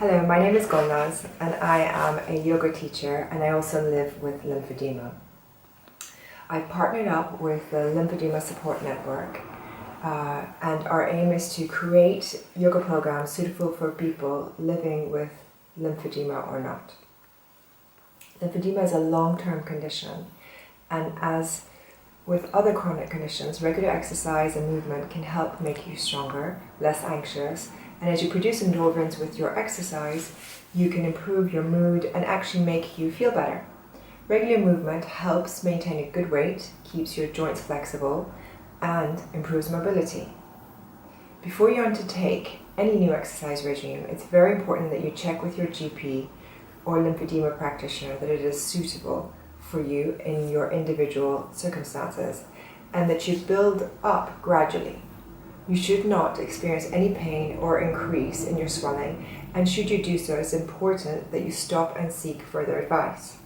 Hello, my name is Gulnaz and I am a yoga teacher and I also live with lymphedema. I've partnered up with the Lymphoedema Support Network and our aim is to create yoga programs suitable for people living with lymphedema or not. Lymphedema is a long-term condition, and as with other chronic conditions, regular exercise and movement can help make you stronger, less anxious, and as you produce endorphins with your exercise, you can improve your mood and actually make you feel better. Regular movement helps maintain a good weight, keeps your joints flexible, and improves mobility. Before you undertake any new exercise regime, it's very important that you check with your GP or lymphedema practitioner that it is suitable for you in your individual circumstances and that you build up gradually. You should not experience any pain or increase in your swelling, and should you do so, it's important that you stop and seek further advice.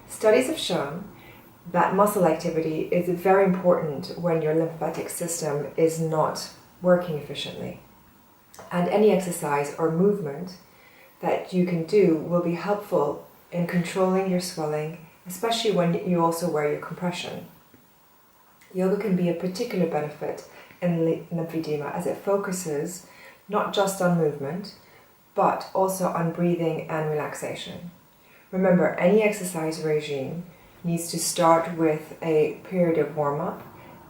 Studies have shown that muscle activity is very important when your lymphatic system is not working efficiently. And any exercise or movement that you can do will be helpful in controlling your swelling, especially when you also wear your compression. Yoga can be a particular benefit in lymphedema as it focuses not just on movement, but also on breathing and relaxation. Remember, any exercise regime needs to start with a period of warm-up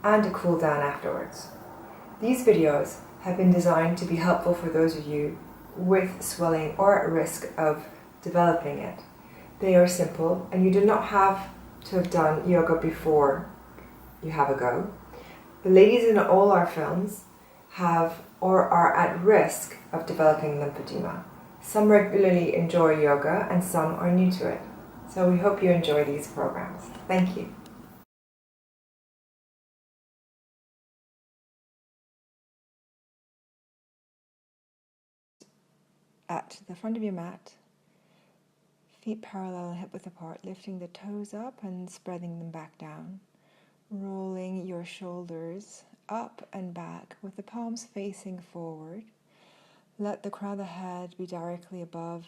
and a cool down afterwards. These videos have been designed to be helpful for those of you with swelling or at risk of developing it. They are simple and you do not have to have done yoga before you have a go. The ladies in all our films have or are at risk of developing lymphedema. Some regularly enjoy yoga and some are new to it. So we hope you enjoy these programs. Thank you. At the front of your mat, feet parallel and hip width apart, lifting the toes up and spreading them back down. Rolling your shoulders up and back with the palms facing forward. Let the crown of the head be directly above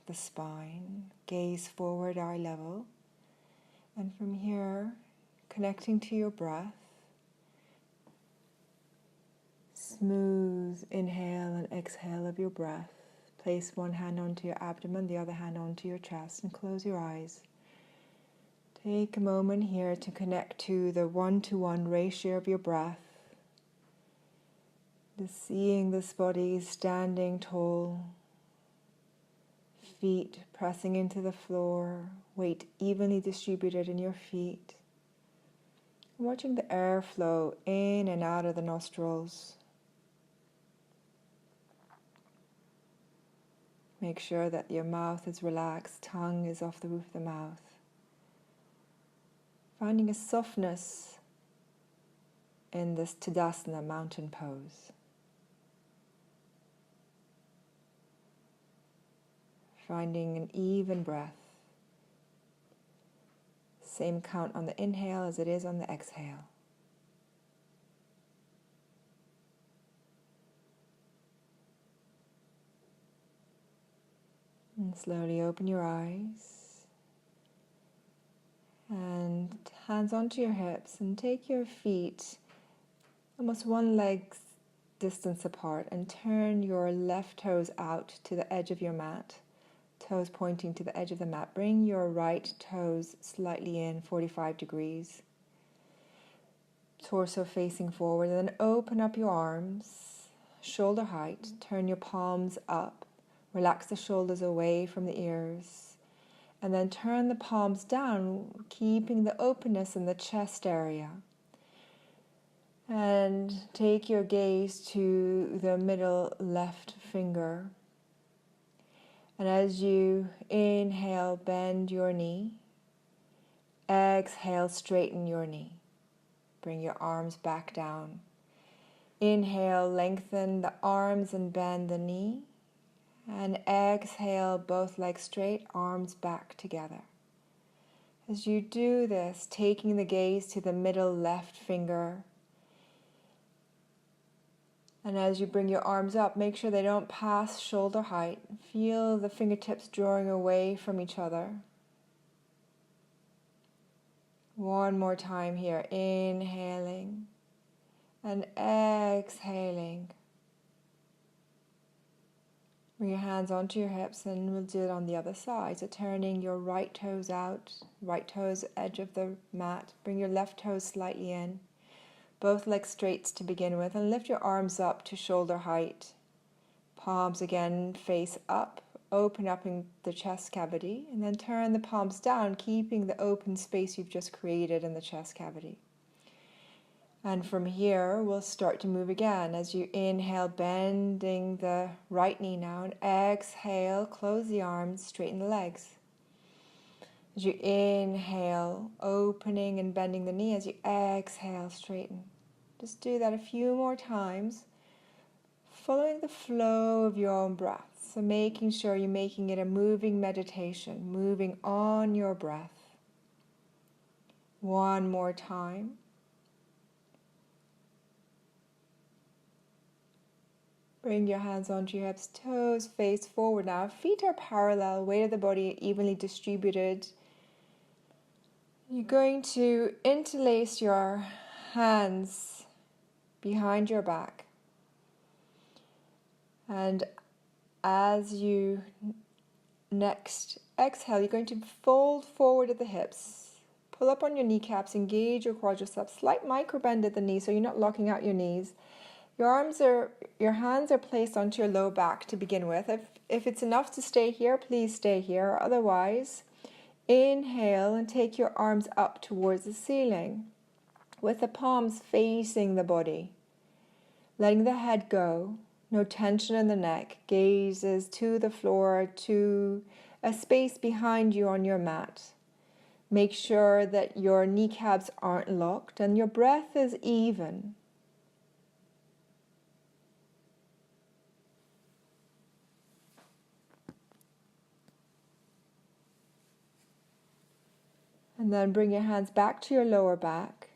the spine. Gaze forward eye level. And from here, connecting to your breath. Smooth inhale and exhale of your breath. Place one hand onto your abdomen, the other hand onto your chest, and close your eyes. Take a moment here to connect to the 1-to-1 ratio of your breath. Seeing this body standing tall, feet pressing into the floor, weight evenly distributed in your feet. Watching the air flow in and out of the nostrils. Make sure that your mouth is relaxed, tongue is off the roof of the mouth. Finding a softness in this Tadasana mountain pose. Finding an even breath. Same count on the inhale as it is on the exhale. And slowly open your eyes. And hands onto your hips and take your feet almost one leg's distance apart and turn your left toes out to the edge of your mat. Toes pointing to the edge of the mat. Bring your right toes slightly in, 45 degrees. Torso facing forward, and then open up your arms, shoulder height. Turn your palms up. Relax the shoulders away from the ears. And then turn the palms down, keeping the openness in the chest area. And take your gaze to the middle left finger. And as you inhale, bend your knee. Exhale, straighten your knee. Bring your arms back down. Inhale, lengthen the arms and bend the knee. And exhale, both legs straight, arms back together. As you do this, taking the gaze to the middle left finger, And as you bring your arms up, make sure they don't pass shoulder height. Feel the fingertips drawing away from each other. One more time here, inhaling and exhaling. Bring your hands onto your hips, and we'll do it on the other side. So turning your right toes out, right toes edge of the mat. Bring your left toes slightly in. Both legs straight to begin with, and lift your arms up to shoulder height. Palms again face up, open up in the chest cavity, and then turn the palms down, keeping the open space you've just created in the chest cavity. And from here, we'll start to move again. As you inhale, bending the right knee now, and exhale, close the arms, straighten the legs. As you inhale, opening and bending the knee. As you exhale, straighten. Just do that a few more times, following the flow of your own breath. So making sure you're making it a moving meditation, moving on your breath. One more time. Bring your hands onto your hips, toes face forward now. Feet are parallel, weight of the body evenly distributed. You're going to interlace your hands behind your back. And as you next exhale, you're going to fold forward at the hips. Pull up on your kneecaps, engage your quadriceps, slight micro bend at the knees so you're not locking out your knees. Your hands are placed onto your low back to begin with. If it's enough to stay here, please stay here. Otherwise, inhale and take your arms up towards the ceiling with the palms facing the body. Letting the head go, no tension in the neck, gazes to the floor, to a space behind you on your mat. Make sure that your kneecaps aren't locked and your breath is even. And then bring your hands back to your lower back.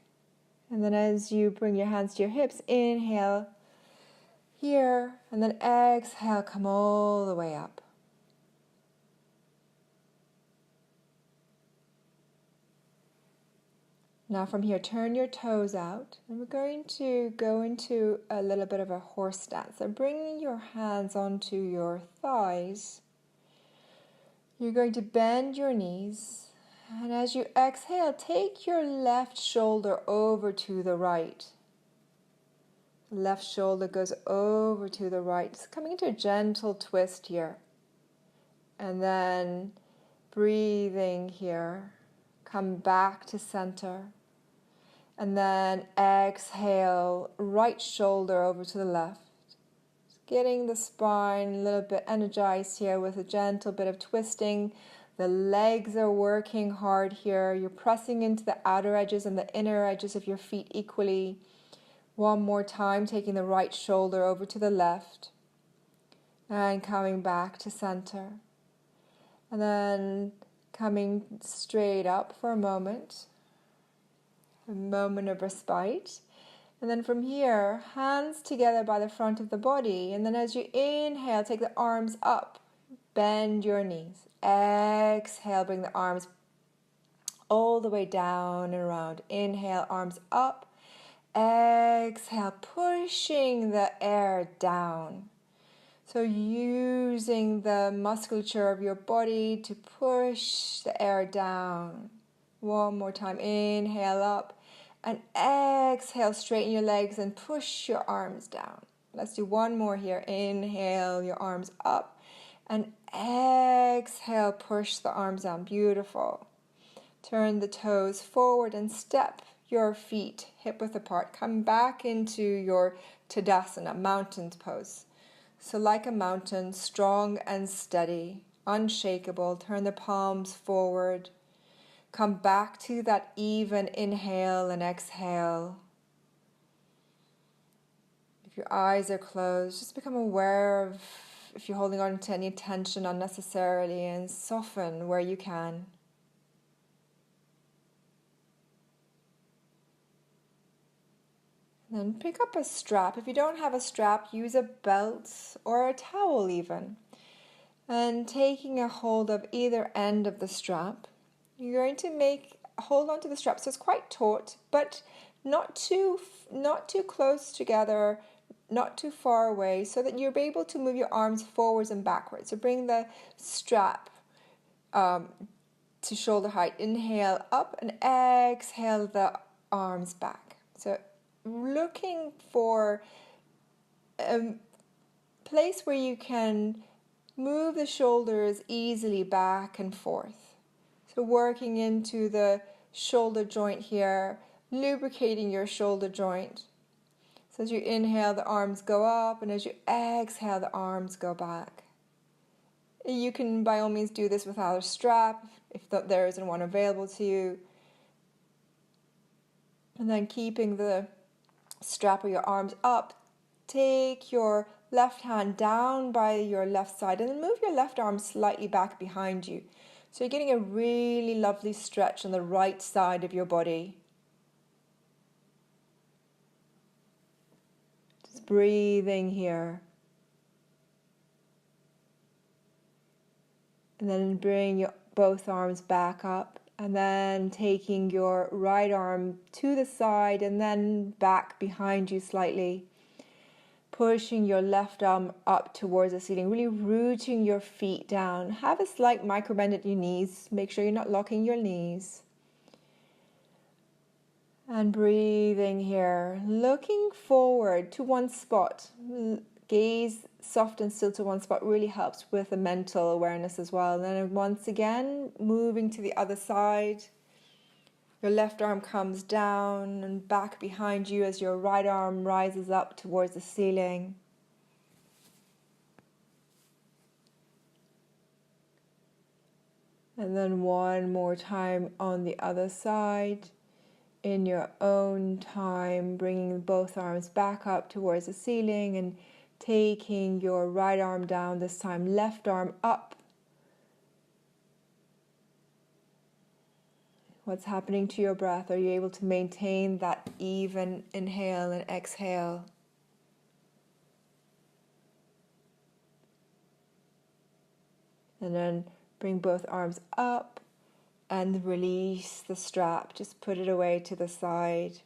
And then as you bring your hands to your hips, inhale here, and then exhale, come all the way up. Now from here, turn your toes out, and we're going to go into a little bit of a horse stance. So bring your hands onto your thighs. You're going to bend your knees. And as you exhale, take your left shoulder over to the right. Left shoulder goes over to the right. Just coming into a gentle twist here. And then breathing here. Come back to center. And then exhale, right shoulder over to the left. Just getting the spine a little bit energized here with a gentle bit of twisting. The legs are working hard here. You're pressing into the outer edges and the inner edges of your feet equally. One more time, taking the right shoulder over to the left. And coming back to center. And then coming straight up for a moment of respite. And then from here, hands together by the front of the body. And then as you inhale, take the arms up. Bend your knees. Exhale, bring the arms all the way down and around. Inhale, arms up. Exhale, pushing the air down. So using the musculature of your body to push the air down. One more time. Inhale up. And exhale, straighten your legs and push your arms down. Let's do one more here. Inhale, your arms up. And exhale, push the arms down. Beautiful. Turn the toes forward and step your feet hip width apart. Come back into your Tadasana, mountain pose. So like a mountain, strong and steady, unshakable. Turn the palms forward. Come back to that even inhale and exhale. If your eyes are closed, just become aware of if you're holding on to any tension unnecessarily, and soften where you can. And pick up a strap. If you don't have a strap, use a belt or a towel even. And taking a hold of either end of the strap, you're going to hold on to the strap so it's quite taut, but not too close together, not too far away, so that you're able to move your arms forwards and backwards. So bring the strap to shoulder height. Inhale up and exhale the arms back. So looking for a place where you can move the shoulders easily back and forth. So working into the shoulder joint here, lubricating your shoulder joint. So as you inhale, the arms go up, and as you exhale, the arms go back. You can by all means do this without a strap if there isn't one available to you. And then keeping the strap of your arms up, take your left hand down by your left side and then move your left arm slightly back behind you. So you're getting a really lovely stretch on the right side of your body. Just breathing here. And then bring both arms back up. And then taking your right arm to the side and then back behind you slightly. Pushing your left arm up towards the ceiling, really rooting your feet down. Have a slight micro bend at your knees. Make sure you're not locking your knees. And breathing here, looking forward to one spot. Gaze soft and still to one spot really helps with the mental awareness as well. And then once again, moving to the other side. Your left arm comes down and back behind you as your right arm rises up towards the ceiling. And then one more time on the other side. In your own time, bringing both arms back up towards the ceiling and taking your right arm down, this time left arm up. What's happening to your breath? Are you able to maintain that even inhale and exhale? And then bring both arms up and release the strap. Just put it away to the side.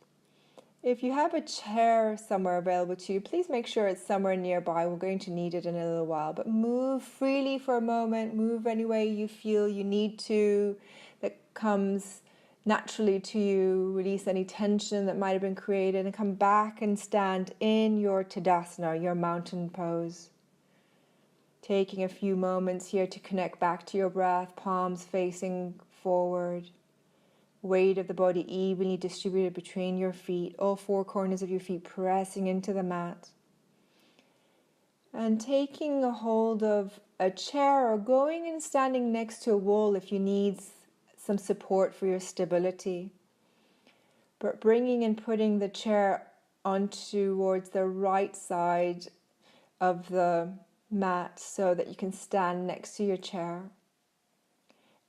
If you have a chair somewhere available to you, please make sure it's somewhere nearby. We're going to need it in a little while. But move freely for a moment. Move any way you feel you need to, that comes naturally to you. Release any tension that might have been created and come back and stand in your Tadasana, your mountain pose. Taking a few moments here to connect back to your breath, palms facing forward. Weight of the body evenly distributed between your feet, all four corners of your feet pressing into the mat. And taking a hold of a chair or going and standing next to a wall if you need some support for your stability. But bringing and putting the chair on towards the right side of the mat so that you can stand next to your chair.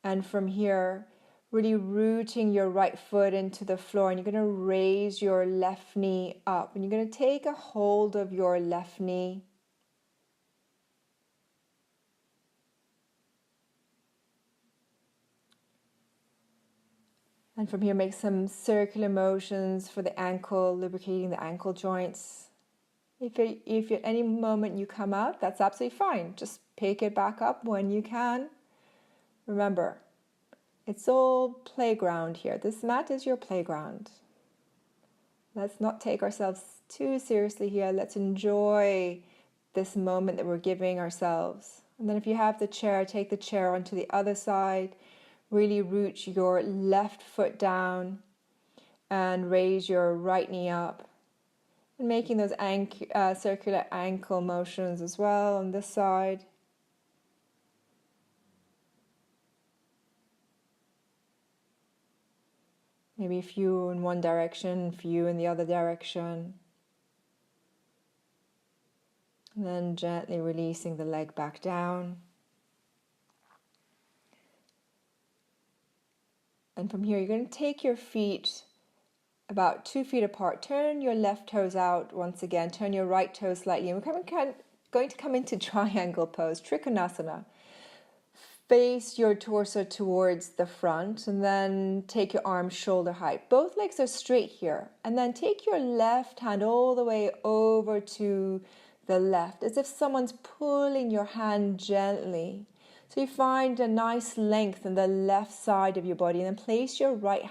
And from here, really rooting your right foot into the floor, and you're going to raise your left knee up, and you're going to take a hold of your left knee. And from here, make some circular motions for the ankle, lubricating the ankle joints. If at any moment you come out, that's absolutely fine. Just pick it back up when you can. Remember, it's all playground here. This mat is your playground. Let's not take ourselves too seriously here. Let's enjoy this moment that we're giving ourselves. And then if you have the chair, take the chair onto the other side. Really root your left foot down and raise your right knee up. And making those circular ankle motions as well on this side. Maybe a few in one direction, a few in the other direction. And then gently releasing the leg back down. And from here, you're going to take your feet about 2 feet apart. Turn your left toes out once again. Turn your right toes slightly. And we're going to come into triangle pose, Trikonasana. Face your torso towards the front and then take your arms shoulder height. Both legs are straight here. And then take your left hand all the way over to the left, as if someone's pulling your hand gently. So you find a nice length in the left side of your body, and then place your left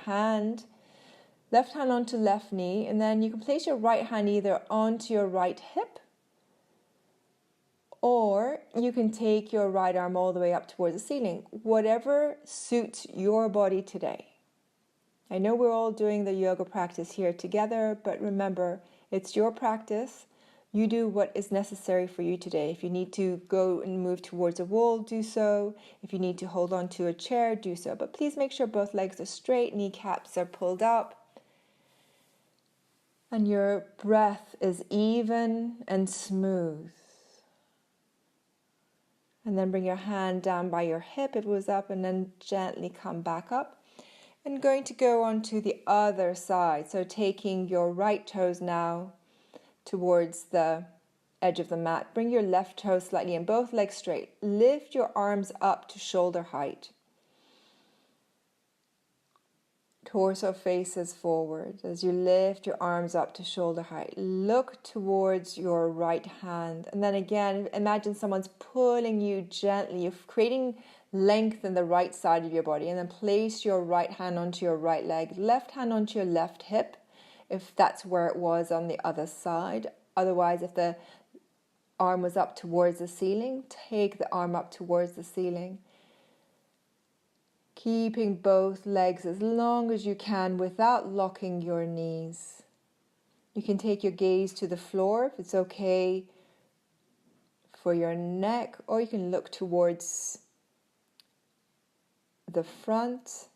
hand onto left knee, and then you can place your right hand either onto your right hip, or you can take your right arm all the way up towards the ceiling, whatever suits your body today. I know we're all doing the yoga practice here together, but remember, it's your practice. You do what is necessary for you today. If you need to go and move towards a wall, do so. If you need to hold on to a chair, do so. But please make sure both legs are straight, kneecaps are pulled up, and your breath is even and smooth. And then bring your hand down by your hip if it was up, and then gently come back up. And going to go on to the other side. So taking your right toes now towards the edge of the mat. Bring your left toes slightly and both legs straight. Lift your arms up to shoulder height. Torso faces forward. As you lift your arms up to shoulder height, look towards your right hand. And then again, imagine someone's pulling you gently. You're creating length in the right side of your body. And then place your right hand onto your right leg, left hand onto your left hip, if that's where it was on the other side. Otherwise, if the arm was up towards the ceiling, take the arm up towards the ceiling. Keeping both legs as long as you can without locking your knees. You can take your gaze to the floor if it's okay for your neck, or you can look towards the front.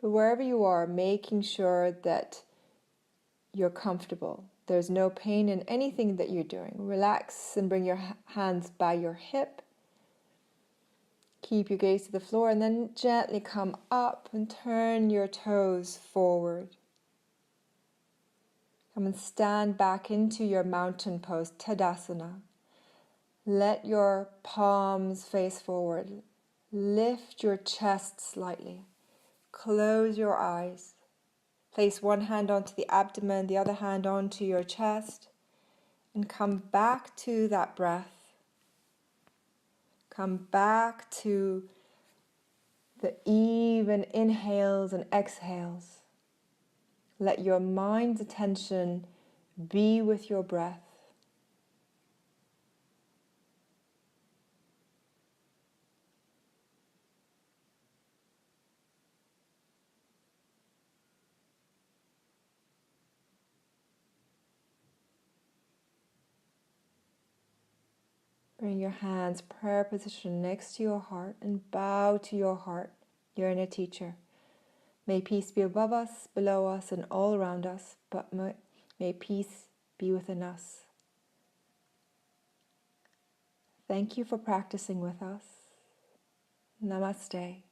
But wherever you are, making sure that you're comfortable. There's no pain in anything that you're doing. Relax and bring your hands by your hip. Keep your gaze to the floor, and then gently come up and turn your toes forward. Come and stand back into your mountain pose, Tadasana. Let your palms face forward. Lift your chest slightly. Close your eyes. Place one hand onto the abdomen, the other hand onto your chest, and come back to that breath. Come back to the even inhales and exhales. Let your mind's attention be with your breath. Bring your hands, prayer position, next to your heart, and bow to your heart, your inner teacher. May peace be above us, below us, and all around us, but may peace be within us. Thank you for practicing with us. Namaste.